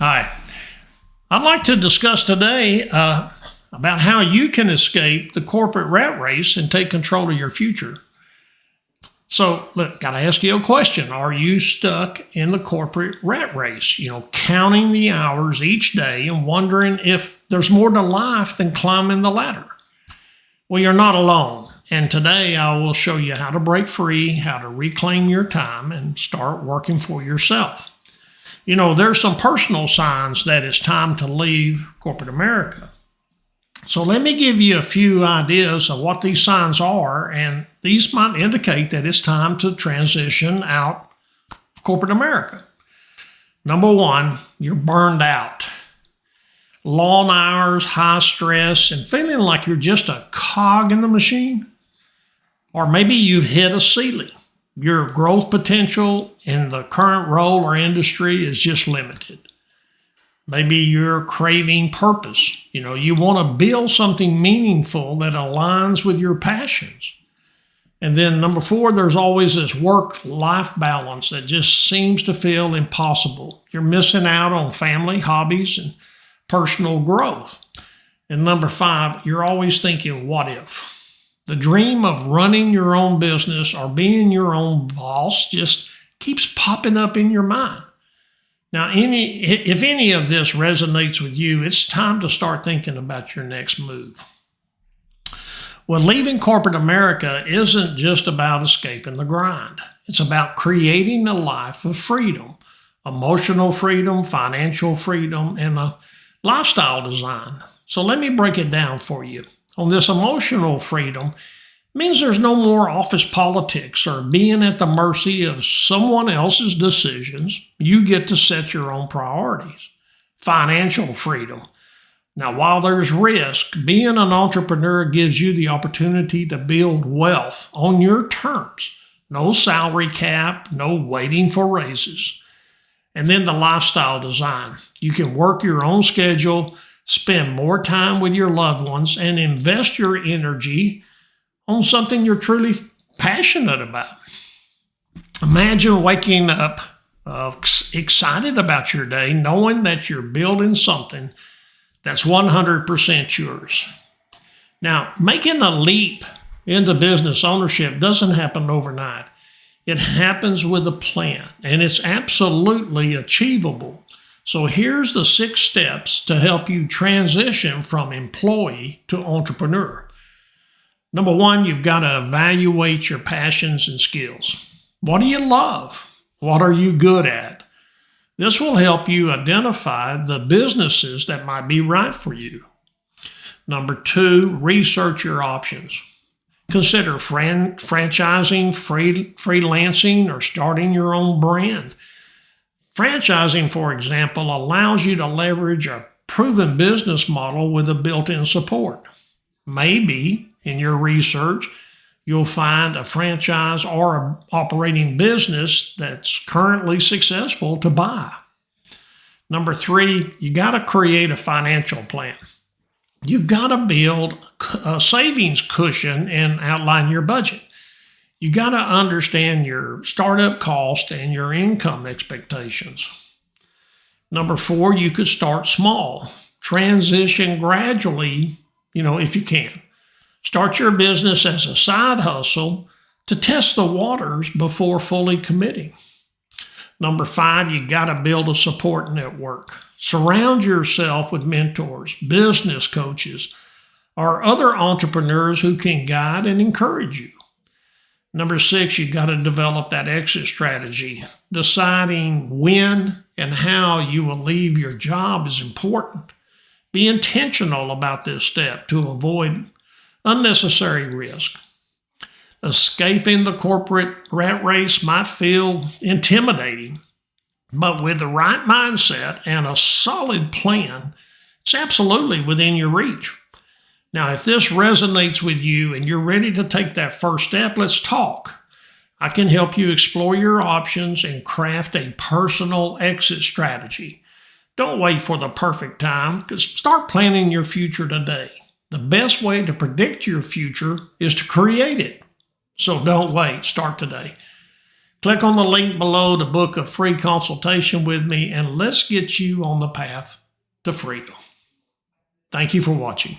Hi. I'd like to discuss today about how you can escape the corporate rat race and take control of your future. So, look, got to ask you a question. Are you stuck in the corporate rat race? Counting the hours each day and wondering if there's more to life than climbing the ladder? Well, you're not alone. And today I will show you how to break free, how to reclaim your time, and start working for yourself. There's some personal signs that it's time to leave corporate America. So let me give you a few ideas of what these signs are, and these might indicate that it's time to transition out of corporate America. Number one, you're burned out. Long hours, high stress, and feeling like you're just a cog in the machine. Or maybe you've hit a ceiling. Your growth potential in the current role or industry is just limited. Maybe you're craving purpose. You want to build something meaningful that aligns with your passions. And then number four, there's always this work-life balance that just seems to feel impossible. You're missing out on family, hobbies, and personal growth. And number five, you're always thinking, what if? The dream of running your own business or being your own boss just keeps popping up in your mind. Now, if any of this resonates with you, it's time to start thinking about your next move. Well, leaving corporate America isn't just about escaping the grind. It's about creating a life of freedom, emotional freedom, financial freedom, and a lifestyle design. So let me break it down for you. On this emotional freedom means there's no more office politics or being at the mercy of someone else's decisions. You get to set your own priorities. Financial freedom. Now, while there's risk, being an entrepreneur gives you the opportunity to build wealth on your terms. No salary cap, no waiting for raises. And then the lifestyle design. You can work your own schedule, spend more time with your loved ones, and invest your energy on something you're truly passionate about. Imagine waking up excited about your day, knowing that you're building something that's 100% yours. Now, making a leap into business ownership doesn't happen overnight. It happens with a plan, and it's absolutely achievable. So here's the 6 steps to help you transition from employee to entrepreneur. Number one, you've got to evaluate your passions and skills. What do you love? What are you good at? This will help you identify the businesses that might be right for you. Number 2, research your options. Consider franchising, freelancing, or starting your own brand. Franchising, for example, allows you to leverage a proven business model with a built-in support. Maybe in your research, you'll find a franchise or an operating business that's currently successful to buy. Number 3, you got to create a financial plan. You've got to build a savings cushion and outline your budget. You got to understand your startup cost and your income expectations. Number 4, you could start small. Transition gradually, if you can. Start your business as a side hustle to test the waters before fully committing. Number 5, you got to build a support network. Surround yourself with mentors, business coaches, or other entrepreneurs who can guide and encourage you. Number 6, you got to develop that exit strategy. Deciding when and how you will leave your job is important. Be intentional about this step to avoid unnecessary risk. Escaping the corporate rat race might feel intimidating, but with the right mindset and a solid plan, it's absolutely within your reach. Now, if this resonates with you and you're ready to take that first step, let's talk. I can help you explore your options and craft a personal exit strategy. Don't wait for the perfect time, because start planning your future today. The best way to predict your future is to create it. So don't wait, start today. Click on the link below to book a free consultation with me, and let's get you on the path to freedom. Thank you for watching.